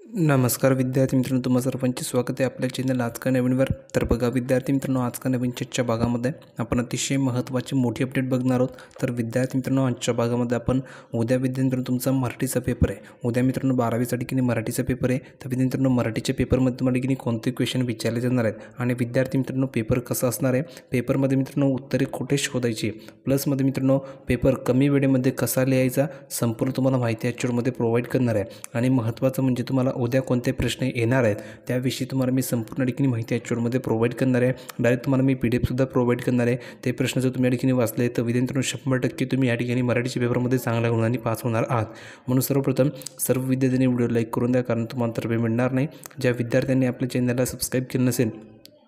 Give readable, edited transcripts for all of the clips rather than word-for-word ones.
नमस्कार विद्यार्थी मित्रांनो, तुम्हा सर्वांचे स्वागत आहे आपल्या चॅनल आज का नवीनवर. तर बघा विद्यार्थी मित्रांनो, आज का नवीन चर्चा भागामध्ये आपण अतिशय महत्त्वाची मोठी अपडेट बघणार आहोत. तर विद्यार्थी मित्रांनो, आजच्या भागामध्ये आपण उद्या विद्यार्थी मित्रांनो तुमचा मराठीचा पेपर आहे. उद्या मित्रांनो 12वीसाठी की मराठीचा पेपर आहे. तर विद्यार्थी मित्रांनो, मराठीच्या पेपरमध्ये तुम्हाला की कोणते क्वेश्चन विचारले जाणार आहेत आणि विद्यार्थी मित्रांनो पेपर कसा असणार आहे, पेपरमध्ये मित्रांनो उत्तरे कुठे शोधायची, प्लसमध्ये मित्रांनो पेपर कमी वेळेमध्ये कसा लिहायचा, संपूर्ण तुम्हाला माहिती याच्यामध्ये प्रोव्हाइड करणार आहे. आणि महत्त्वाचं म्हणजे तुम्हाला उद्या कोणते प्रश्न येणार आहेत त्याविषयी तुम्हाला मी संपूर्ण ठिकाणी माहिती याच्यामध्ये प्रोव्हाइड करणार आहे. डायरेक्ट तुम्हाला मी PDF सुद्धा प्रोव्हाइड करणार आहे. ते प्रश्न जर तुम्ही या ठिकाणी वाचले तर विद्यार्थ्यांनो 100% तुम्ही या ठिकाणी मराठीच्या पेपरमध्ये चांगल्या गुणांनी पास होणार आहात. म्हणून सर्वप्रथम सर्व विद्यार्थ्यांनी व्हिडिओ लाईक करून द्या, कारण तुम्हाला तर मिळणार नाही. ज्या विद्यार्थ्यांनी आपल्या चॅनलला सबस्क्राईब केलं नसेल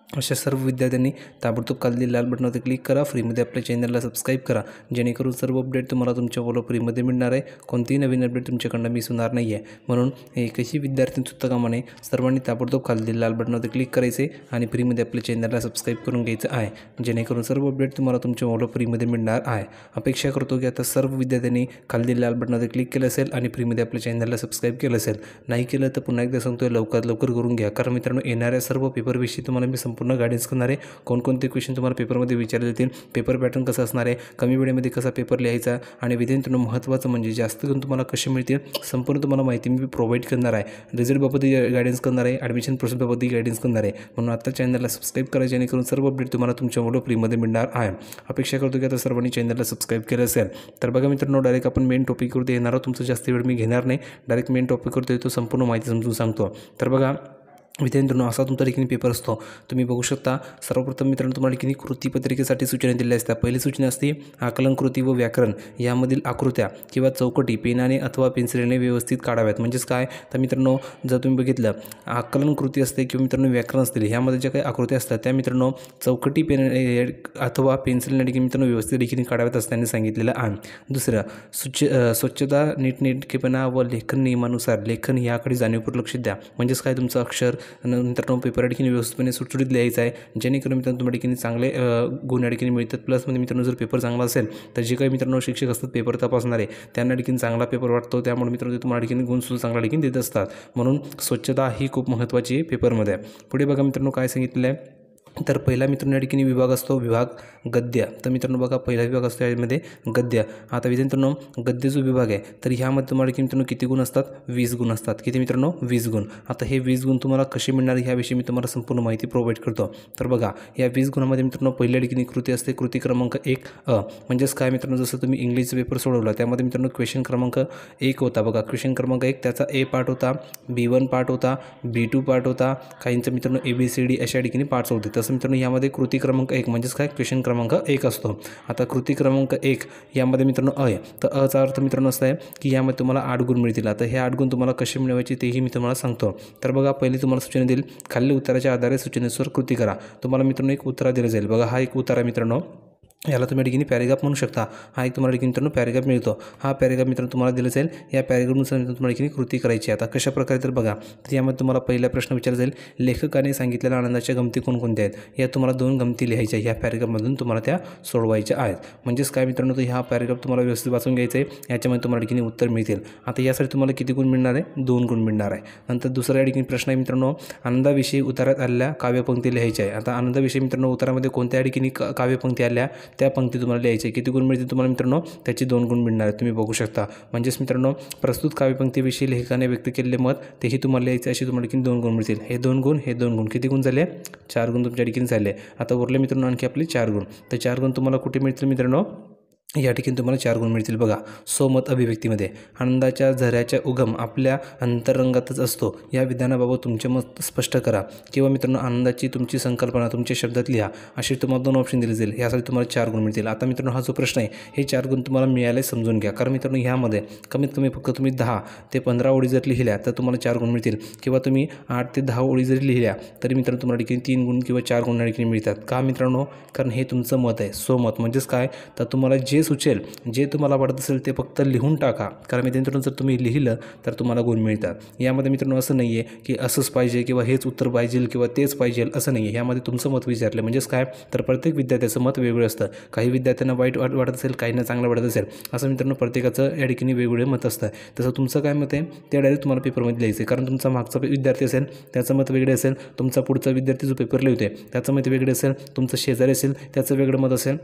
अशा सर्व विद्यार्थ्यांनी ताबडतोब खाली लाल बटनावर क्लिक करा, फ्रीमध्ये आपल्या चॅनलला सबस्क्राईब करा, जेणेकरून सर्व अपडेट तुम्हाला तुमच्या फॉलो फ्रीमध्ये मिळणार आहे. कोणतीही नवीन अपडेट तुमच्याकडनं मिस होणार नाही आहे. म्हणून एकही विद्यार्थी सुद्धा कामा नये, सर्वांनी ताबडतोब खाली लाल बटनावर क्लिक करायचे आणि फ्रीमध्ये आपल्या चॅनलला सबस्क्राईब करून घ्यायचं आहे, जेणेकरून सर्व अपडेट तुम्हाला तुमच्या फॉलो फ्रीमध्ये मिळणार आहे. अपेक्षा करतो की आता सर्व विद्यार्थ्यांनी खाली लाल बटनावर क्लिक केलं असेल आणि फ्रीमध्ये आपल्या चॅनलला सबस्क्राईब केलं असेल. नाही केलं तर पुन्हा एकदा सांगतो, लवकरात लवकर करून घ्या, कारण मित्रांनो येणाऱ्या सर्व पेपरविषयी तुम्हाला मी पूर्ण गायडन्स करणार आहे. कोणकोणते क्वेश्चन तुम्हाला पेपरमध्ये विचारले जातील, पेपर पॅटर्न कसा असणार आहे, कमी वेळेमध्ये कसा पेपर लिहायचा आणि विद्यार्थ्यांनो महत्त्वाचं म्हणजे जास्त गुण तुम्हाला कसे मिळतील संपूर्ण तुम्हाला माहिती मी प्रोव्हाइड करणार आहे. रिझल्टबाबतही गायडन्स करणार आहे, ॲडमिशन प्रोसेसबाबतही गायडन्स करणार आहे. म्हणून आता चॅनलला सबस्क्राईब करा, जेणेकरून सर्व अपडेट तुम्हाला तुमच्या मुलं फ्रीमध्ये मिळणार आहे. अपेक्षा करतो की आता सर्वांनी चॅनलला सबस्क्राईब केलं असेल. तर बघा मित्रांनो, डायरेक्ट आपण मेन टॉपिकवरती येणार आहोत. तुमचं जास्त वेळ मी घेणार नाही, डायरेक्ट मेन टॉपिकवरती येतो, संपूर्ण माहिती समजून सांगतो. तर बघा विद्यार्थ्यांनो, असा तुमचा ठिकाणी पेपर असतो, तुम्ही बघू शकता. सर्वप्रथम मित्रांनो तुम्हाला ठिकाणी कृतीपत्रिकेसाठी सूचना दिल्या असतात. पहिली सूचना असते आकलन कृती व व्याकरण यामधील आकृत्या किंवा चौकटी पेनाने अथवा पेन्सिलीने व्यवस्थित काढाव्यात. म्हणजेच काय तर मित्रांनो, जर तुम्ही बघितलं आकलन कृती असते किंवा मित्रांनो व्याकरण असतील, ह्यामध्ये ज्या काही आकृत्या असतात त्या मित्रांनो चौकटी पेन अथवा पेन्सिलीने ठिकाणी मित्रांनो व्यवस्थित ठिकाणी काढाव्यात असं त्यांनी सांगितलेलं आहे. दुसरं स्वच्छता, नीटनेटकेपणा व लेखन नियमानुसार लेखन याकडे जाणीवपूर्वक लक्ष द्या. म्हणजेच काय, तुमचं अक्षर नंतर पेपर या ठिकाणी व्यवस्थितपणे सुटसुटीत लिहायचं आहे, जेणेकरून मित्रांनो तुम्हाला ठिकाणी चांगले गुण या ठिकाणी मिळतात. प्लसमध्ये मित्रांनो जर पेपर चांगला असेल तर जे काही मित्रांनो शिक्षक असतात पेपर तपासणारे त्यांना ठिकाणी चांगला पेपर वाटतो, त्यामुळे मित्रांनो तुम्हाला ठिकाणी गुणसुद्धा चांगला ठिकाणी देत असतात. म्हणून स्वच्छता ही खूप महत्त्वाची आहे पेपरमध्ये. पुढे बघा मित्रांनो काय सांगितलेलं आहे. तर पहिला मित्रांनो या ठिकाणी विभाग असतो विभाग गद्य. तर मित्रांनो बघा पहिला विभाग असतो यामध्ये गद्य. आता मित्रांनो गद्य जो विभाग आहे तर ह्यामध्ये तुम्हाला मित्रांनो किती गुण असतात, 20 गुण असतात. किती मित्रांनो, 20 गुण. आता हे 20 गुण तुम्हाला कसे मिळणार ह्याविषयी मी तुम्हाला संपूर्ण माहिती प्रोव्हाइड करतो. तर बघा या 20 गुणामध्ये मित्रांनो पहिल्या ठिकाणी कृती असते, कृती क्रमांक 1 म्हणजेच काय मित्रांनो, जसं तुम्ही इंग्लिशचा पेपर सोडवला त्यामध्ये मित्रांनो क्वेश्चन क्रमांक 1 होता. बघा क्वेश्चन क्रमांक 1 त्याचा A पार्ट होता, B1 पार्ट होता, B2 पार्ट होता, काहींचं मित्रांनो ABCD अशा ठिकाणी पार्ट्स होते. तसं मित्रांनो यामध्ये कृती क्रमांक 1 म्हणजेच काय क्वेश्चन क्रमांक 1 असतो. आता कृती क्रमांक 1 यामध्ये मित्रांनो आहे, तर अचा अर्थ मित्रांनो असा आहे की यामध्ये तुम्हाला 8 गुण मिळतील. आता हे 8 गुण तुम्हाला कसे मिळवायचे तेही मी तुम्हाला सांगतो. तर बघा पहिली तुम्हाला सूचना देईल, खालील उत्तराच्या आधारे सूचनेनुसार कृती करा. तुम्हाला मित्रांनो एक उत्तर दिलं जाईल. बघा हा एक उत्तर आहे मित्रांनो, याला तुम्ही ठिकाणी पॅरेग्राफ म्हणू शकता. हा एक तुम्हाला ठिकाणी मित्रांनो पॅरेग्राफ मिळतो. हा पॅरेग्राफ मित्रांनो तुम्हाला दिलं जाईल. या पॅरेग्राफनुसार तुम्हाला ठिकाणी कृती करायची. आता कशा प्रकारे तर बघा, तर यामध्ये तुम्हाला पहिला प्रश्न विचारला जाईल, लेखकाने सांगितलेल्या आनंदाच्या गमती कोणकोणत्या आहेत. या तुम्हाला 2 गमती लिहायच्या, ह्या पॅरेग्राफमधून तुम्हाला त्या सोडवायच्या आहेत. म्हणजेच काय मित्रांनो, तर हा पॅरेग्राफ तुम्हाला व्यवस्थित वाचून घ्यायचं आहे, याच्यामध्ये तुम्हाला ठिकाणी उत्तर मिळतील. आता यासाठी तुम्हाला किती गुण मिळणार आहे, 2 गुण मिळणार आहे. नंतर दुसऱ्या या ठिकाणी प्रश्न आहे मित्रांनो, आनंदाविषयी उतारात आलेल्या काव्यपंक्ती लिहायच्या आहे. आता आनंदाविषयी मित्रांनो उतारामध्ये कोणत्या ठिकाणी काव्यपंक्ती आल्या त्या पंक्ती तुम्हाला लिहायचे. किती गुण मिळतील तुम्हाला मित्रांनो, त्याचे 2 गुण मिळणार आहेत, तुम्ही बघू शकता. म्हणजेच मित्रांनो प्रस्तुत काव्यपंक्तीविषयी लेखकाने व्यक्त केलेले मत तेही तुम्हाला लिहायचे, अशी तुम्हाला ठिकाणी 2 गुण मिळतील. हे 2 गुण, हे 2 गुण, किती गुण झाले, 4 गुण तुमच्या ठिकाणी झाले. आता उरले मित्रांनो आणखी आपले 4 गुण. तर 4 गुण तुम्हाला कुठे मिळतील मित्रांनो, या ठिकाणी तुम्हाला 4 गुण मिळतील. बघा स्वमत अभिव्यक्तीमध्ये आनंदाच्या झऱ्याचा उगम आपल्या अंतरंगातच असतो या विधानाबाबत तुमचे मत स्पष्ट करा, किंवा मित्रांनो आनंदाची तुमची संकल्पना तुमच्या शब्दात लिहा, असे तुम्हाला 2 ऑप्शन दिले जाईल. यासाठी तुम्हाला 4 गुण मिळतील. आता मित्रांनो हा जो प्रश्न आहे हे 4 गुण तुम्हाला मिळाले समजून घ्या, कारण मित्रांनो ह्यामध्ये कमीत कमी फक्त तुम्ही 10 ते 15 ओळी जर लिहिल्या तर तुम्हाला 4 गुण मिळतील, किंवा तुम्ही 8 ते 10 ओळी जरी लिहिल्या तरी मित्रांनो तुम्हाला ठिकाणी 3 गुण किंवा 4 गुण ठिकाणी मिळतात. का मित्रांनो, कारण हे तुमचं मत आहे, स्वमत. म्हणजेच काय तर तुम्हाला जे जे सुचेल जे तुम्हाला वाटत असेल ते फक्त लिहून टाका, कारण मित्रांनो जर तुम्ही लिहिलं तर तुम्हाला गुण मिळतात। यामध्ये मित्रांनो असं नाही आहे की असंच पाहिजे किंवा हेच उत्तर पाहिजे किंवा तेच पाहिजे असं नाही आहे। यामध्ये तुमचं मत विचारलं म्हणजेच काय तर प्रत्येक विद्यार्थ्याचं मत वेगळं असतं। काही विद्यार्थ्यांना वाईट वाटत असेल, काहींना चांगलं वाटत असेल, असं मित्रांनो प्रत्येकाचं या ठिकाणी वेगवेगळे मत असतं। तसं तुमचं काय मत आहे ते डायरेक्ट तुम्हाला पेपरमध्ये लिहायचं आहे, कारण तुमचा मागचा विद्यार्थी असेल त्याचं मत वेगळे असेल, तुमचा पुढचा विद्यार्थी जो पेपर लिहितोय त्याचं मत वेगळे असेल, तुमचं शेजारी असेल त्याचं वेगळं मत असेल।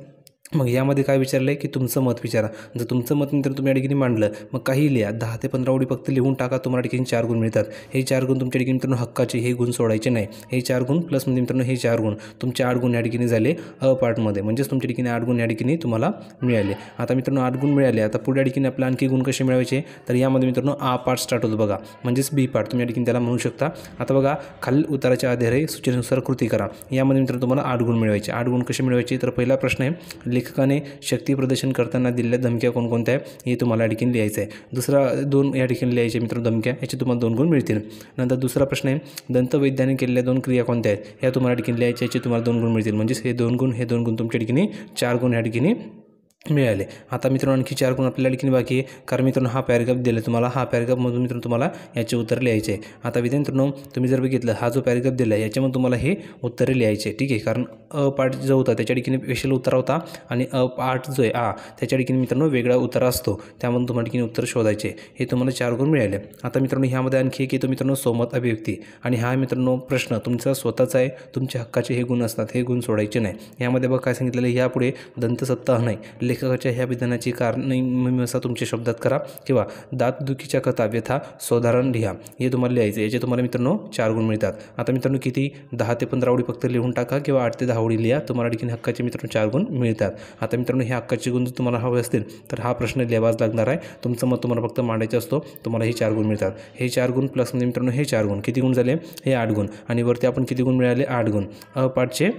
मग यामध्ये काय विचारलं आहे की तुमचं मत विचारा। जर तुमचं मत मित्रांनो तुम्ही या ठिकाणी मांडलं मग काही लिहा, 10 ते 15 ओळी फक्त लिहून टाका, तुम्हाला ठिकाणी 4 गुण मिळतात। हे 4 गुण तुमच्या ठिकाणी मित्रांनो हक्काचे, हे गुण सोडायचे नाही। हे 4 गुण प्लस म्हणजे मित्रांनो हे 4 गुण तुमचे 8 गुण या ठिकाणी झाले अ पार्टमध्ये, म्हणजेच तुमच्या ठिकाणी 8 गुण या ठिकाणी तुम्हाला मिळाले। आता मित्रांनो 8 गुण मिळाले, आता पुढे या ठिकाणी आपल्याला आणखी गुण कसे मिळवायचे तर यामध्ये मित्रांनो आ पार्ट स्टार्ट होतो बघा, म्हणजेच बी पार्ट तुम्ही या ठिकाणी त्याला म्हणू शकता। आता बघा खालील उत्तराच्या आधारे सूचनेनुसार कृती करा। यामध्ये मित्रांनो तुम्हाला 8 गुण मिळवायचे। 8 गुण कसे मिळवायचे तर पहिला प्रश्न आहे लेखकाने शक्ती प्रदर्शन करताना दिलेल्या धमक्या कोणकोणत्या आहे हे तुम्हाला या ठिकाणी लिहायचं आहे। दुसरा 2 या ठिकाणी लिहायचे मित्रांनो धमक्या, याचे तुम्हाला 2 गुण मिळतील। नंतर दुसरा प्रश्न आहे दंतवैद्याने केलेल्या 2 क्रिया कोणत्या आहेत या तुम्हाला या ठिकाणी लिहायच्या, याचे तुम्हाला 2 गुण मिळतील, म्हणजेच हे 2 गुण हे 2 गुण तुमच्या ठिकाणी 4 गुण या ठिकाणी मिळाले। आता मित्रांनो आणखी 4 गुण आपल्या ठिकाणी बाकी आहे, कारण मित्रांनो हा पॅराग्राफ दिला तुम्हाला, हा पॅराग्राफमधून मित्रांनो तुम्हाला याचे उत्तर लिहायचे आहे। आता मित्रांनो तुम्ही जर बघितलं हा जो पॅराग्राफ दिला आहे याच्यामध्ये तुम्हाला हे उत्तरे लिहायचे, ठीक आहे, कारण अ पार्ट जो होता त्याच्या ठिकाणी स्पेशल उत्तर होता आणि अ पार्ट जो आहे आ त्याच्या ठिकाणी मित्रांनो वेगळा उत्तर असतो, त्यामधून तुम्हाला ठिकाणी उत्तर शोधायचे। हे तुम्हाला 4 गुण मिळाले। आता मित्रांनो ह्यामध्ये आणखी एक येतो मित्रांनो सोमत अभिव्यक्ती, आणि हा मित्रांनो प्रश्न तुमचा स्वतःचा आहे, तुमच्या हक्काचे हे गुण असतात, हे गुण सोडायचे नाही। यामध्ये बघा काय सांगितलेलं आहे, यापुढे दंतसप्ताह नाही, लेखकाच्या ह्या विधानाची कारणे मीमांसा तुमच्या शब्दात करा किंवा दातदुखीच्या कथा व्यथा साधारण लिहा, हे तुम्हाला लिहायचे। याचे तुम्हाला मित्रांनो 4 गुण मिळतात। आता मित्रांनो किती 10 ते 15 ओळी फक्त लिहून टाका किंवा 8 ते 10 ओळी लिहा, तुम्हाला ठिकाणी हक्काचे मित्रांनो 4 गुण मिळतात। आता मित्रांनो हे हक्काचे गुण जर तुम्हाला हवे असतील तर हा प्रश्न लिहावाच लागणार आहे, तुमचं मत तुम्हाला फक्त मांडायचं असतो, तुम्हाला हे 4 गुण मिळतात। हे 4 गुण प्लस म्हणजे मित्रांनो हे 4 गुण किती गुण झाले हे 8 गुण, आणि वरती आपण किती गुण मिळाले 8 गुण, अ पाठचे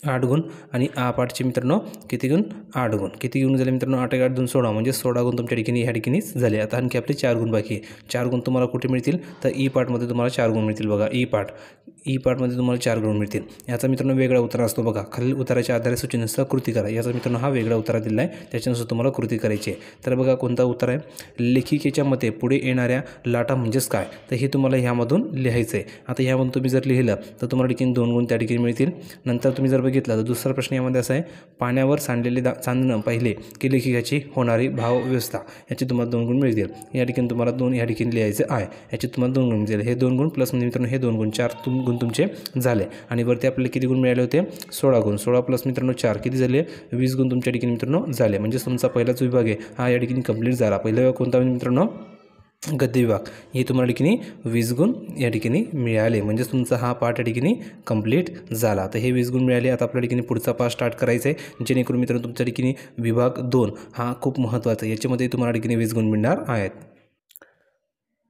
8 गुण आणि आ पाठचे मित्रांनो किती गुण 8 गुण, किती गुण झाले मित्रांनो 8 8 2 16, म्हणजे 16 गुण तुमच्या ठिकाणी ह्या ठिकाणीच झाले। आता आणखी आपले 4 गुण बाकी आहे। 4 गुण तुम्हाला कुठे मिळतील तर ई पार्टमध्ये तुम्हाला 4 गुण मिळतील बघा, ई पार्टमध्ये तुम्हाला 4 गुण मिळतील। याचा मित्रांनो वेगळा उत्तर असतो बघा, खालील उत्तराच्या आधारे सूचनेनुसार कृती करा, याचा मित्रांनो हा वेगळा उत्तर दिला आहे, त्याच्यानुसार तुम्हाला कृती करायची आहे। तर बघा कोणता उत्तर आहे, लेखिकेच्या मते पुढे येणाऱ्या लाटा म्हणजेच काय तर हे तुम्हाला ह्यामधून लिहायचं आहे। आता ह्यामधून तुम्ही जर लिहिलं तर तुम्हाला ठिकाणी 2 गुण त्या ठिकाणी मिळतील। नंतर तुम्ही जर बघितलं तर दुसरा प्रश्न यामध्ये असा आहे, पाण्यावर सांडलेले चांदणं पाहिले की लेखिकाची होणारी भावव्यवस्था, याचे तुम्हाला 2 गुण मिळतील। या ठिकाणी तुम्हाला 2 या ठिकाणी लिहायचं आहे, याचे तुम्हाला 2 गुण मिळतील। हे 2 गुण प्लस म्हणजे मित्रांनो हे 2 गुण 4 गुण तुमचे झाले, आणि वरती आपल्याला किती गुण मिळाले होते 16 गुण, 16 प्लस मित्रांनो 4 किती झाले 20 गुण तुमच्या ठिकाणी मित्रांनो झाले, म्हणजे तुमचा पहिलाच विभाग आहे हा या ठिकाणी कंप्लीट झाला। पहिला विभाग कोणता मित्रांनो गद्य विभाग, हे तुम्हाला ठिकाणी 20 गुण या ठिकाणी मिळाले, म्हणजे तुमचा हा पाठ या ठिकाणी कंप्लीट झाला। तर हे 20 गुण मिळाले। आता आपल्या ठिकाणी पुढचा पाठ स्टार्ट करायचा आहे, जेणेकरून मित्रांनो तुमच्या ठिकाणी विभाग 2 हा खूप महत्त्वाचा आहे, याच्यामध्ये तुम्हाला ठिकाणी 20 गुण मिळणार आहेत।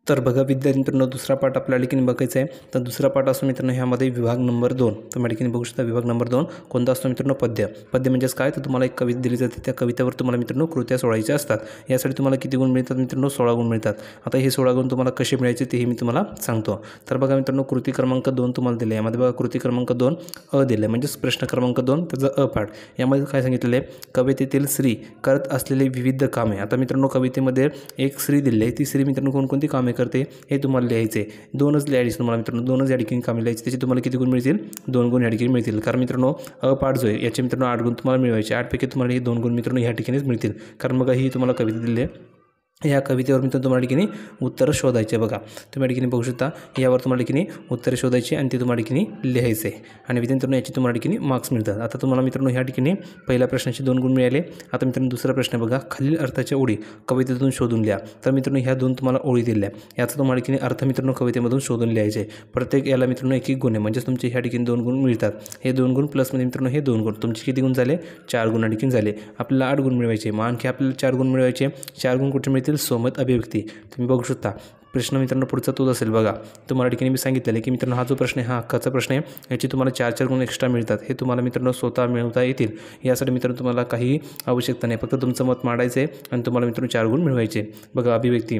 तर बघा विद्यार्थी मित्रांनो दुसरा पाठ आपल्या ठिकाणी बघायचा आहे। तर दुसरा पाठ असतो मित्रांनो ह्यामध्ये विभाग नंबर 2, तुम्हाला ठिकाणी बघू शकता विभाग नंबर 2 कोणता असतो मित्रांनो पद्य म्हणजेच काय तर तुम्हाला एक कविता दिली जाते, त्या कवितेवर तुम्हाला मित्रांनो कृत्या सोडायच्या असतात। यासाठी तुम्हाला किती गुण मिळतात मित्रांनो 16 गुण मिळतात। आता हे 16 गुण तुम्हाला कसे मिळायचे तेही मी तुम्हाला सांगतो। तर बघा मित्रांनो कृती क्रमांक 2 तुम्हाला दिले, यामध्ये बघा कृती क्रमांक 2 अ दिले, म्हणजेच प्रश्न क्रमांक 2 त्याचा अ पाठ, यामध्ये काय सांगितलेलं आहे कवितेतील स्त्री करत असलेले विविध कामे। आता मित्रांनो कवितेमध्ये एक स्त्री दिली आहे, ती स्त्री मित्रांनो कोणकोणती कामे करते हे तुम्हाला लिहायचे, 2च लिहायचे तुम्हाला मित्रांनो, 2च या ठिकाणी कामे लिहायची, त्याचे तुम्हाला किती गुण मिळतील 2 गुण या ठिकाणी मिळतील। कारण मित्रांनो अ पाठ जो आहे याचे मित्रांनो 8 गुण तुम्हाला मिळवायचे, 8 पैकी तुम्हाला हे 2 गुण मित्रांनो ह्या ठिकाणीच मिळतील, कारण बघा ही तुम्हाला कविता दिली आहे, या कवितेवर मित्रांनो तुम्हाला ठिकाणी उत्तर शोधायचे। बघा तुम्ही ठिकाणी बघू शकता यावर तुम्हाला ठिकाणी उत्तर शोधायचे आणि ते तुम्हाला ठिकाणी लिहायचे, आणि मित्रांनो याची तुम्हाला ठिकाणी मार्क्स मिळतात। आता तुम्हाला मित्रांनो ह्या ठिकाणी पहिल्या प्रश्नाचे 2 गुण मिळाले। आता मित्रांनो दुसरा प्रश्न बघा, खालील अर्थाच्या ओळी कवितेतून शोधून लिहा। तर मित्रांनो ह्या 2 तुम्हाला ओळी दिल्या, याचा तुम्हाला ठिकाणी अर्थ मित्रांनो कवितेमधून शोधून लिहायचे, प्रत्येक याला मित्रांनो 1-1 गुण आहे, म्हणजेच तुमचे ह्या ठिकाणी 2 गुण मिळतात। हे 2 गुण प्लस म्हणजे मित्रांनो हे 2 गुण तुमचे किती गुण झाले 4 गुण ठिकाणी झाले। आपल्याला 8 गुण मिळवायचे, मग आणखी आपल्याला 4 गुण मिळवायचे। 4 गुण कुठे मिळतील सोमत अभिव्यक्ती, तुम्ही बघू शकता प्रश्न मित्रांनो पुढचा तोच असेल। बघा तुम्हाला ठिकाणी मी सांगितलेलं की मित्रांनो हा जो प्रश्न आहे हा हक्काचा प्रश्न आहे, याची तुम्हाला 4-4 गुण एक्स्ट्रा मिळतात, हे तुम्हाला मित्रांनो स्वतः मिळवता येतील। यासाठी मित्रांनो तुम्हाला काही आवश्यकता नाही, फक्त तुमचं मत मांडायचं आहे आणि तुम्हाला मित्रांनो 4 गुण मिळवायचे। बघा अभिव्यक्ती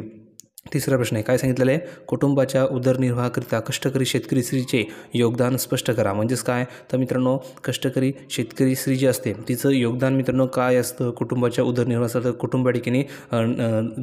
तिसरा प्रश्न आहे, काय सांगितलेलं आहे, कुटुंबाच्या उदरनिर्वाहाकरिता कष्टकरी शेतकरी स्त्रीचे योगदान स्पष्ट करा. म्हणजेच काय तर मित्रांनो, कष्टकरी शेतकरी स्त्री जी असते तिचं योगदान मित्रांनो काय असतं कुटुंबाच्या उदरनिर्वाहासाठी, कुटुंबा ठिकाणी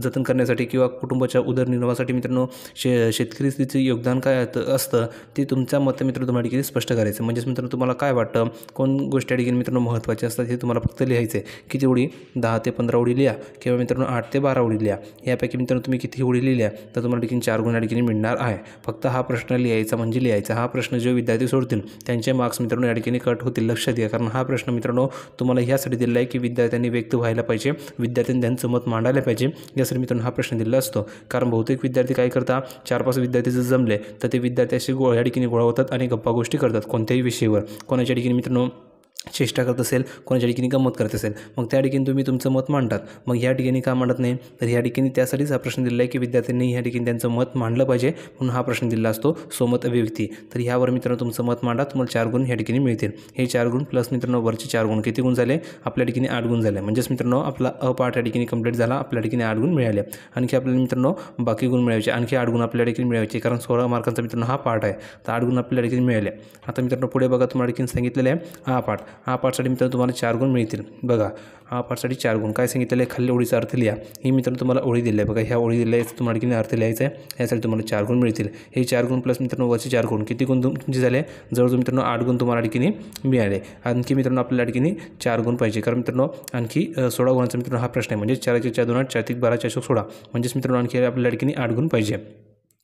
जतन करण्यासाठी किंवा कुटुंबाच्या उदरनिर्वाहासाठी मित्रांनो शेतकरी स्त्रीचं योगदान काय असतं ते तुमच्या मत मित्र तुम्हाला ठिकाणी स्पष्ट करायचं. म्हणजेच मित्रांनो तुम्हाला काय वाटतं, कोण गोष्टी ठिकाणी मित्रांनो महत्त्वाचे असतात हे तुम्हाला फक्त लिहायचं आहे. किती ओळी, 10 ते 15 ओळी लिहा किंवा मित्रांनो 8 ते 12 ओळी लिहा. यापैकी मित्रांनो तुम्ही किती ओळी लिहिल्या तर तुम्हाला ठिकाणी 4 गुण या ठिकाणी मिळणार आहे. फक्त हा प्रश्न लिहायचा म्हणजे लिहायचा. हा प्रश्न जे विद्यार्थी सोडतील त्यांचे मार्क्स मित्रांनो या ठिकाणी कट होतील, लक्षात घ्या. कारण हा प्रश्न मित्रांनो तुम्हाला ह्यासाठी दिलेला आहे की विद्यार्थ्यांनी व्यक्त व्हायला पाहिजे, विद्यार्थ्यांनी त्यांचं मत मांडायला पाहिजे, यासाठी मित्रांनो हा प्रश्न दिलेला असतो. कारण बहुतेक विद्यार्थी काय करतात, 4-5 विद्यार्थी जर जमले तर ते विद्यार्थी असे या ठिकाणी गोळा होतात आणि गप्पा गोष्टी करतात कोणत्याही विषयावर. कोणाच्या ठिकाणी मित्रांनो चेष्टा करत असेल, कोणाच्या ठिकाणी गंमत करत असेल, मग त्या ठिकाणी तुम्ही तुमचं मत मांडतात. मग ह्या ठिकाणी का मांडत नाही, तर ह्या ठिकाणी त्यासाठीच हा प्रश्न दिलेला आहे की विद्यार्थ्यांनी ह्या ठिकाणी त्यांचं मत मांडलं पाहिजे, म्हणून हा प्रश्न दिलेला असतो स्वमत अभिव्यक्ती. तर ह्यावर मित्रांनो तुमचं मत मांडा, तुम्हाला 4 गुण ह्या ठिकाणी मिळतील. हे 4 गुण प्लस मित्रांनो वरचे 4 गुण किती गुण झाले, आपल्या ठिकाणी 8 गुण झाले. म्हणजेच मित्रांनो आपला पाठ या ठिकाणी कंप्लीट झाला, आपल्या ठिकाणी 8 गुण मिळाले. आणखी आपल्याला मित्रांनो बाकी गुण मिळायचे, आणखी 8 गुण आपल्या ठिकाणी मिळायचे, कारण 16 मार्कांचा मित्रांनो हा पाठ आहे. तर 8 गुण आपल्या ठिकाणी मिळाले. आता मित्रांनो पुढे बघा, तुम्हाला ठिकाणी सांगितलेलं आहे हा पाठसाठी मित्रांनो तुम्हाला 4 गुण मिळतील. बघा हा पाठसाठी 4 गुण काय सांगितलेलं आहे, खाली ओळीचा अर्थ लिहा. ही मित्रांनो तुम्हाला ओळी दिली आहे, बघा ह्या ओळी दिल्या आहे, तुम्हाला ठिकाणी अर्थ लिहायचा आहे. यासाठी तुम्हाला 4 गुण मिळतील. हे 4 गुण प्लस मित्रांनो वरचे 4 गुण किती गुण तुमचे झाले, जवळजवळ मित्रांनो 8 गुण तुम्हाला ठिकाणी मिळाले. आणखी मित्रांनो आपल्याला ठिकाणी 4 गुण पाहिजे, कारण मित्रांनो आणखी 16 गुणांचा मित्रांनो हा प्रश्न आहे. म्हणजे 4 4 2 8 4 3 12 4 16, म्हणजेच मित्रांनो आणखी आपल्याला ठिकाणी 8 गुण पाहिजे.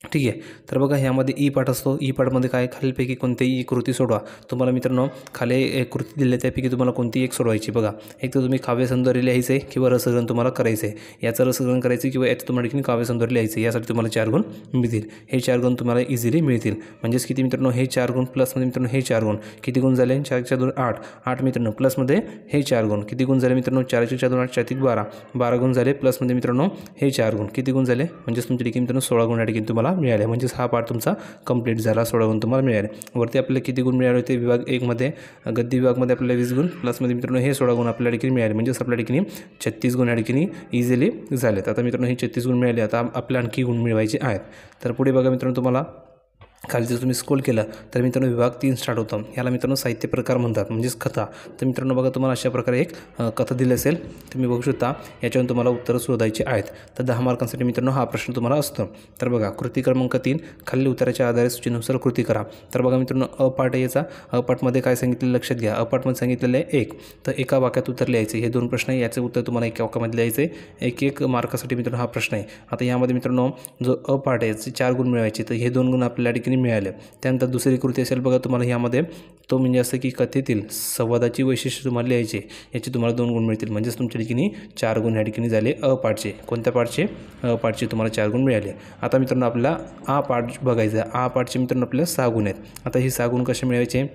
ठीक आहे. तर बघा ह्यामध्ये ई पाठ असतो. ई पाठमध्ये काय, खालीलपैकी कोणतीही कृती सोडवा. तुम्हाला मित्रांनो खाली एक कृती दिली आहे, त्यापैकी तुम्हाला कोणतीही एक सोडवायची. बघा एक तर तुम्ही काव्यसौंदर्य लिहायचं आहे किंवा रसग्रहण तुम्हाला करायचं आहे. याचं रसग्रहण करायचं किंवा याचं तुम्हाला ठिकाणी काव्यसौंदर्य लिहायचं आहे. यासाठी तुम्हाला 4 गुण मिळतील. हे 4 गुण तुम्हाला इझिली मिळतील. म्हणजेच किती मित्रांनो, हे 4 गुण प्लसमध्ये मित्रांनो हे 4 गुण किती गुण झाले, 4 4 2 8 8 मित्रांनो, प्लसमध्ये हे 4 गुण किती गुण झाले मित्रांनो, 4 4 2 8 4 3 12 12 गुण झाले, प्लसमध्ये मित्रांनो हे 4 गुण किती गुण झाले, म्हणजेच तुमच्या ठिकाणी मित्रांनो 16 गुण या ठिकाणी तुम्हाला मिळाले. म्हणजेच हा पाठ तुमचा कंप्लीट झाला, 16 गुण तुम्हाला मिळाले. वरती आपल्याला किती गुण मिळाले होते, विभाग 1 मध्ये गद्य विभागमध्ये आपल्याला 20 गुण, प्लसमध्ये मित्रांनो हे 16 गुण आपल्या ठिकाणी मिळाले. म्हणजेच आपल्या ठिकाणी 36 गुण या ठिकाणी इझिली झालेत. आता मित्रांनो हे 36 गुण मिळाले. आता आपल्याला आणखी गुण मिळवायचे आहेत. तर पुढे बघा मित्रांनो, तुम्हाला खाली जर तुम्ही स्क्रोल केलं तर मित्रांनो विभाग 3 स्टार्ट होतं. याला मित्रांनो साहित्य प्रकार म्हणतात, म्हणजेच कथा. तर मित्रांनो बघा तुम्हाला अशा प्रकारे एक कथा दिली असेल, तुम्ही बघू शकता. याच्यावरून तुम्हाला उत्तरं शोधायची आहेत. तर 10 मार्कांसाठी मित्रांनो हा प्रश्न तुम्हाला असतो. तर बघा कृती क्रमांक 3, खालील उत्तराच्या आधारे सूचीनुसार कृती करा. तर बघा मित्रांनो अपाठ याचा अपाठमध्ये काय सांगितलेलं लक्षात घ्या. अपाठमध्ये सांगितलेलं आहे 1, तर एका वाक्यात उत्तर लिहायचे. हे 2 प्रश्न आहे, याचे उत्तर तुम्हाला एका वाक्यामध्ये लिहायचे. 1 मार्कासाठी मित्रांनो हा प्रश्न आहे. आता यामध्ये मित्रांनो जो अपाठ आहे याचे 4 गुण मिळवायचे, तर हे 2 गुण आपल्या ठिकाणी मिळाले. त्यानंतर दुसरी कृती असेल बघा तुम्हाला यामध्ये, तो म्हणजे असं की कथेतील संवादाची वैशिष्ट्य तुम्हाला लिहायचे. याचे तुम्हाला 2 गुण मिळतील. म्हणजेच तुमच्या ठिकाणी 4 गुण या ठिकाणी झाले अपाठचे. कोणत्या पाठचे, अपाठचे तुम्हाला 4 गुण मिळाले. आता मित्रांनो आपल्याला आ पाठ बघायचा. आ पाठचे मित्रांनो आपल्याला 6 गुण आहेत. आता हे 6 गुण कसे मिळवायचे,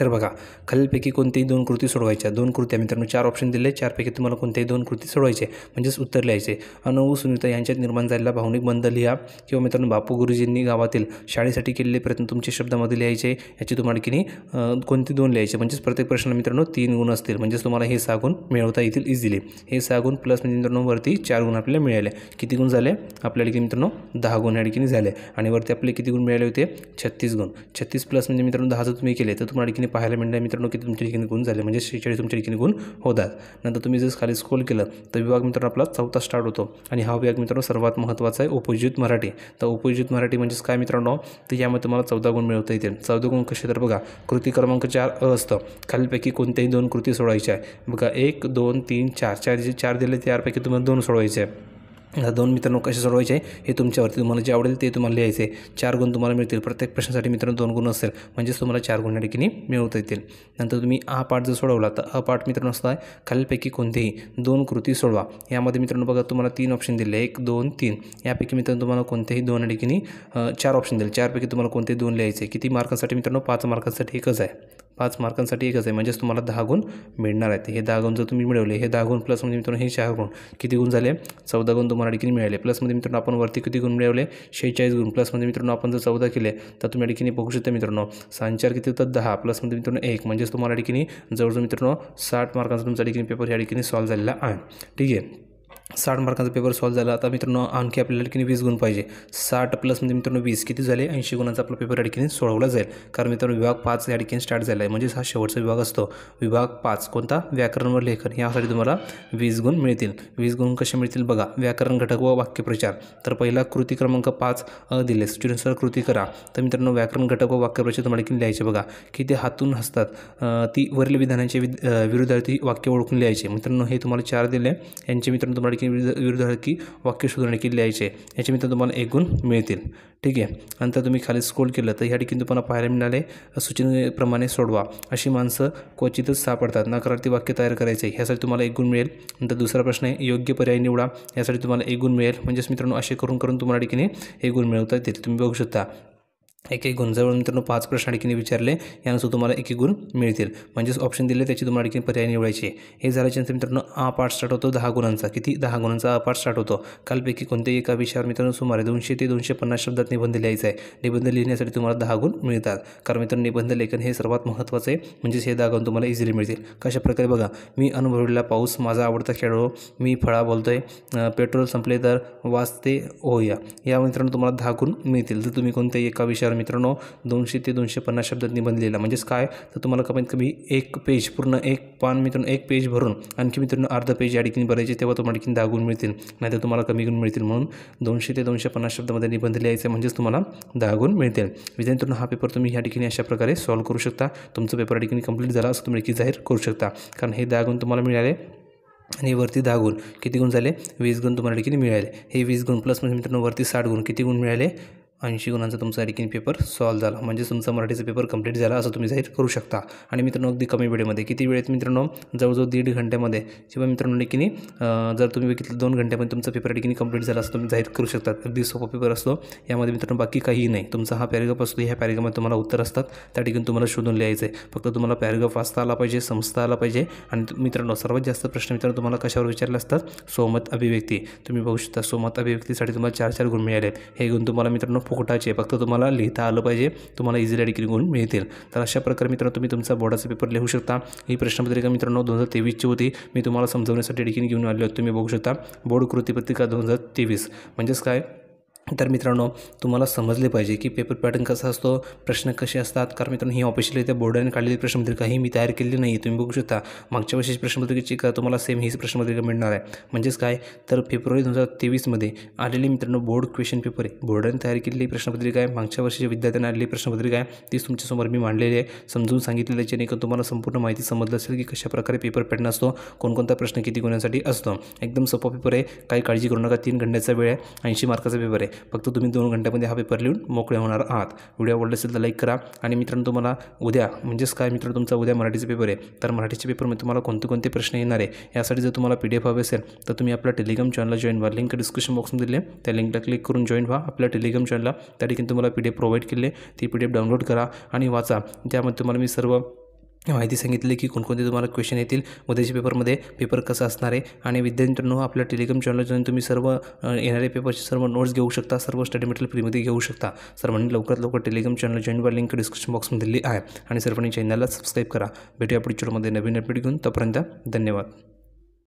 तर बघा खालीलपैकी कोणत्याही 2 कृती सोडवायच्या. 2 कृत्या मित्रांनो 4 ऑप्शन दिले, 4 पैकी तुम्हाला कोणत्याही 2 कृती सोडवायचे, म्हणजेच उत्तर लिहायचे. अनु सुनीता यांच्यात निर्माण झालेला भावनिक बंध लिहा. किंवा मित्रांनो बापू गुरुजींनी गावातील शाळेसाठी केलेले प्रयत्न तुमच्या शब्दामध्ये लिहायचे. याची तुम्हाला की कोणते 2 लिहायचे. म्हणजेच प्रत्येक प्रश्नाला मित्रांनो 3 गुण असतील. म्हणजेच तुम्हाला हे 6 गुण मिळवता येतील इझिली. हे 6 गुण प्लस म्हणजे मित्रांनो वरती 4 गुण आपल्याला मिळाले. किती गुण झाले आपल्या ठिकाणी मित्रांनो, 10 गुण या ठिकाणी झाले. आणि वरती आपले किती गुण मिळाले होते, 36 गुण. 36 प्लस म्हणजे मित्रांनो 10 जर तुम्ही केले तर तुम्हाला ठिकाणी पाहायला मिळणार मित्रांनो किती तुमच्या ठिकाणी गुण झाले, म्हणजे 46 तुमच्या ठिकाणी गुण होतात. नंतर तुम्ही जर खाली स्क्रोल केलं तर विभाग मित्रांनो आपला 4था स्टार्ट होतो. आणि हा विभाग मित्रांनो सर्वात महत्त्वाचा आहे, उपयोजित मराठी. तर उपयोजित मराठी म्हणजेच काय मित्रांनो, तर यामध्ये तुम्हाला 14 गुण मिळवता येतील. 14 गुण कसे, तर बघा कृती क्रमांक 4 असतं. खालीलपैकी कोणत्याही 2 कृती सोडवायच्या आहे. बघा 1 2 3 4 4 जे 4 दिले त्यापैकी तुम्हाला 2 सोडवायचे आहे. 2 मित्रांनो कसे सोडवायचे हे तुमच्यावरती, तुम्हाला जे आवडेल ते तुम्हाला लिहायचे. 4 गुण तुम्हाला मिळतील. प्रत्येक प्रश्नासाठी मित्रांनो 2 गुण असेल, म्हणजेच तुम्हाला 4 गुण या ठिकाणी मिळवता येतील. नंतर तुम्ही आ पाठ जर सोडवला तर अपाठ मित्रांनो असता खालीलपैकी कोणतेही 2 कृती सोडवा. यामध्ये मित्रांनो बघा तुम्हाला 3 ऑप्शन दिले, 1 2 3. यापैकी मित्रांनो तुम्हाला कोणतेही 2 या ठिकाणी 4 ऑप्शन दिले. 4 पैकी तुम्हाला कोणतेही 2 लिहायचे. किती मार्कांसाठी मित्रांनो, 5 मार्कांसाठी एकच आहे. 5 मार्कांसाठी एकच आहे, म्हणजेच तुम्हाला 10 गुण मिळणार आहेत. हे 10 गुण जर तुम्ही मिळवले, हे 10 गुण प्लस म्हणजे मित्रांनो हे 4 गुण किती गुण झाले, 14 गुण तुम्हाला ठिकाणी मिळाले. प्लसमध्ये मित्रांनो आपण वरती किती गुण मिळवले, 46 गुण. प्लसमध्ये मित्रांनो आपण जर 14 केले तर तुम्ही ठिकाणी बघू शकता मित्रांनो 6 4 किती होतात 10, प्लसमध्ये मित्रांनो 1, म्हणजेच तुम्हाला ठिकाणी जवळजवळ मित्रांनो 60 मार्कांचा तुमचा ठिकाणी पेपर या ठिकाणी सॉल्व्ह झालेला आहे. ठीक आहे. 60 मार्कांचा पेपर सॉल्व झाला. आता मित्रांनो आणखी आपल्याला ठिकाणी 20 गुण पाहिजे. 60 प्लसमध्ये मित्रांनो 20 किती झाले, 80 गुणांचा आपला पेपर या ठिकाणी सोडवला जाईल. कारण मित्रांनो विभाग 5 या ठिकाणी स्टार्ट झाला आहे, म्हणजेच हा शेवटचा विभाग असतो. विभाग 5 कोणता, व्याकरण व लेखन, यासाठी तुम्हाला 20 गुण मिळतील. 20 गुण कसे मिळतील बघा. व्याकरण घटक व वाक्यप्रचार, तर पहिला कृती क्रमांक 5 दिले, सूचनेनुसार कृती करा. तर मित्रांनो व्याकरण घटक व वाक्यप्रचार तुम्हाला ठिकाणी लिहायचे बघा की ते हातून हसतात, ती वरील विधानांचे विरुद्धार्थी वाक्य ओळखून लिहायचे. मित्रांनो हे तुम्हाला 4 दिले, यांचे मित्रांनो तुम्हाला विरुद्धार्थी वाक्य शोधणे की लिहायचे. याचे मित्रांनो तुम्हाला 1 गुण मिळतील. ठीक आहे. नंतर तुम्ही खाली स्क्रोल केलं तर ह्या ठिकाणी तुम्हाला पाहायला मिळाले, सूचनेप्रमाणे सोडवा. अशी माणसं क्वचितच सापडतात, नकारार्थी वाक्य तयार करायचे, ह्यासाठी तुम्हाला 1 गुण मिळेल. नंतर दुसरा प्रश्न आहे, योग्य पर्याय निवडा, यासाठी तुम्हाला 1 गुण मिळेल. म्हणजेच मित्रांनो असे करून तुम्हाला ठिकाणी 1 गुण मिळवता येतील. तुम्ही बघू शकता 1-1 गुण, जवळ मित्रांनो 5 प्रश्न ठिकाणी विचारले, यानुसार तुम्हाला 1-1 गुण मिळतील. म्हणजेच ऑप्शन दिले त्याची तुम्हाला ठिकाणी पर्याय निवडायचे. हे झाल्याच्यानंतर मित्रांनो आ पाठ स्टार्ट होतो 10 गुणांचा. किती, 10 गुणांचा आ पाठ स्टार्ट होतो. कालपैकी कोणत्याही एका विषयावर मित्रांनो सुमारे 200 ते 250 शब्दात निबंध लिहायचा आहे. निबंध लिहिण्यासाठी तुम्हाला 10 गुण मिळतात. कारण मित्रांनो निबंध लेखन हे सर्वात महत्त्वाचं आहे. म्हणजेच हे 10 गुण तुम्हाला इझिली मिळतील. कशा प्रकारे बघा, मी अनुभवलेला पाऊस, माझा आवडता खेळ, मी फळा बोलतोय, पेट्रोल संपले तर वाचते होया, या मित्रांनो तुम्हाला 10 गुण मिळतील. जर तुम्ही कोणत्याही एका विषयावर मित्रांनो 200 ते 250 शब्दात निबंध लिहिला, म्हणजेच काय, तर तुम्हाला कमीत कमी 1 पेज, पूर्ण 1 पान मित्रांनो 1 पेज भरून आणखी मित्रांनो अर्धा पेज या ठिकाणी भरायचे, तेव्हा तुम्हाला ठिकाणी 10 गुण मिळतील. नाहीतर तुम्हाला कमी गुण मिळतील. म्हणून 200 ते 250 शब्दामध्ये निबंध लिहायचा, म्हणजेच तुम्हाला 10 गुण मिळतील. विद्यार्थ्यांनो हा पेपर तुम्ही या ठिकाणी अशा प्रकारे सॉल्व्ह करू शकता. तुमचं पेपर या ठिकाणी कंप्लीट झाला असं तुम्ही जाहीर करू शकता. कारण हे 10 गुण तुम्हाला मिळाले आणि वरती 10 गुण, किती गुण झाले, 20 गुण तुम्हाला ठिकाणी मिळाले. हे 20 गुण प्लस म्हणजे मित्रांनो वरती 60 गुण, किती गुण मिळाले, 80 गुणांचा तुमचा ठिकाणी पेपर सॉल्व झाला. म्हणजे तुमचा मराठीचा पेपर कंप्लीट झाला असं तुम्ही जाहीर करू शकता. आणि मित्रांनो अगदी कमी वेळेमध्ये, किती वेळेत मित्रांनो, जवळजवळ 1.5 घंट्यामध्ये किंवा मित्रांनो ठिकाणी जर तुम्ही बघितलं 2 घंट्यामध्ये तुमचा पेपर ठिकाणी कंप्लीट झाला असं तुम्ही जाहीर करू शकता. अगदी सोपा पेपर असतो. यामध्ये मित्रांनो बाकी काहीही नाही. तुमचा हा पॅरेग्राफ असतो, ह्या पॅरेग्राफमध्ये तुम्हाला उत्तर असतात, त्या ठिकाणी तुम्हाला शोधून लिहायचं आहे. फक्त तुम्हाला पॅरेग्राफ वाचता आला पाहिजे, समजता आला पाहिजे. आणि मित्रांनो सर्वात जास्त प्रश्न मित्रांनो तुम्हाला कशावर विचारले असतात, सोमत अभिव्यक्ती. तुम्ही बघू शकता सोमत अभिव्यक्तीसाठी तुम्हाला 4-4 गुण मिळाले. हे गुण तुम्हाला मित्रांनो फुकटाचे, फक्त तुम्हाला लिहिता आलं पाहिजे, तुम्हाला इझिली ठिकाणी गुण मिळतील. तर अशा प्रकारे मित्रांनो तुम्ही तुमचा बोर्डाचा पेपर लिहू शकता. ही प्रश्नपत्रिका मित्रांनो 2023ची होती. मी तुम्हाला समजवण्यासाठी ठिकाणी घेऊन आलो आहे. तुम्ही बघू शकता बोर्ड कृतीपत्रिका 2023. म्हणजेच काय, तर मित्रांनो तुम्हाला समजले पाहिजे की पेपर पॅटर्न कसा असतो, प्रश्न कसे असतात. कारण मित्रांनो ही ऑफिशियली बोर्डाने काढलेली प्रश्नपत्रिका ही मी तयार केलेली नाही. तुम्ही बघू शकता मागच्या वर्षीची प्रश्नपत्रिकेची का तुम्हाला सेम हीच प्रश्नपत्रिका मिळणार आहे. म्हणजेच काय, तर फेब्रुवारी 2023मध्ये आलेली मित्रांनो बोर्ड क्वेश्चन पेपर आहे. बोर्डाने तयार केलेली प्रश्नपत्रिका आहे. मागच्या वर्षीच्या विद्यार्थ्यांना आलेली प्रश्नपत्रिका आहे, तीच तुमच्यासमोर मी मांडलेली आहे, समजून सांगितलेली, जेणेकरून तुम्हाला संपूर्ण माहिती समजलं असेल की कशा प्रकारे पेपर पॅटर्न असतो, कोणकोणता प्रश्न किती गुणांसाठी असतो. एकदम सोपा पेपर आहे, काही काळजी करू नका. 3 घंट्याचा वेळ आहे, 80 मार्काचा पेपर आहे. फक्त तुम्ही 2 घंट्यामध्ये हा पेपर लिहून मोकळे होणार आहात. व्हिडिओ आवडला असेल तर लाईक करा. आणि मित्रांनो तुम्हाला उद्या, म्हणजेच काय मित्रांनो, तुमचा उद्या मराठीचा पेपर आहे. तर मराठीच्या पेपरमध्ये तुम्हाला कोणते प्रश्न येणार आहे, यासाठी जर तुम्हाला PDF हवे असेल तर तुम्ही आपल्या टेलिग्राम चॅनलला जॉईन व्हा. लिंक डिस्क्रिप्शन बॉक्समध्ये दिले, त्या लिंकला क्लिक करून जॉईन व्हा आपल्या टेलिग्राम चॅनलला. त्या ठिकाणी तुम्हाला PDF प्रोव्हाइड केले, ती PDF डाउनलोड करा आणि वाचा. त्यामध्ये तुम्हाला मी सर्व माहिती सांगितली की कोणकोणते तुम्हाला क्वेश्चन येतील उद्याच्या पेपरमध्ये, पेपर कसा असणार आहे. आणि विद्यार्थ्यांनो आपल्या टेलिग्राम चॅनलला जाऊन तुम्ही सर्व येणारे पेपरचे सर्व नोट्स घेऊ शकता, सर्व स्टडी मटेरियल फ्रीमध्ये घेऊ शकता. सर्वांनी लवकरात लवकर टेलिग्राम चॅनल जॉईन व्हा. लिंक डिस्क्रिप्शन बॉक्समध्ये दिली आहे. आणि सर्वांनी चॅनलला सबस्क्राईब करा. भेटूया पुढच्या व्हिडिओमध्ये नवीन अपडेट घेऊन. तोपर्यंत धन्यवाद.